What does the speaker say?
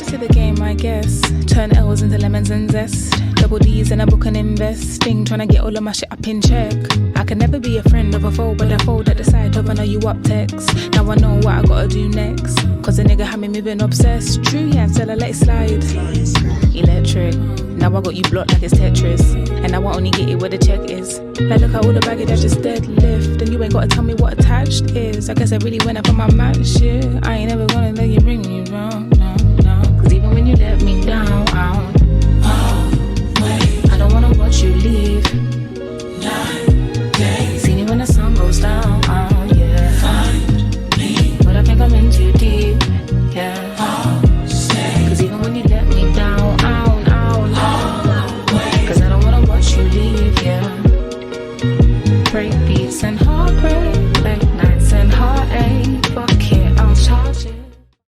to the game, I guess. Turn L's into lemons and zest. Double D's in a book and investing. Tryna get all of my shit up in check. I can never be a friend of a foe, but I fold at the side of I know you up text. Now I know what I gotta do next. Cause the nigga had me moving obsessed. True, yeah, until I let it slide. Electric. Now I got you blocked like it's Tetris. And now I only get it where the check is. Like look at all the baggage I just deadlift. And you ain't gotta tell me what attached is. I guess I really went up on my match shit. I ain't never gonna let you bring me down, no. Cause even when you let me down, wait, I don't wanna watch you leave. 9 days. See me when the sun goes down, yeah. Find me. But I think I'm in too deep, yeah. Cause even when you let me down, cause I don't wanna watch you leave, yeah. Break beats and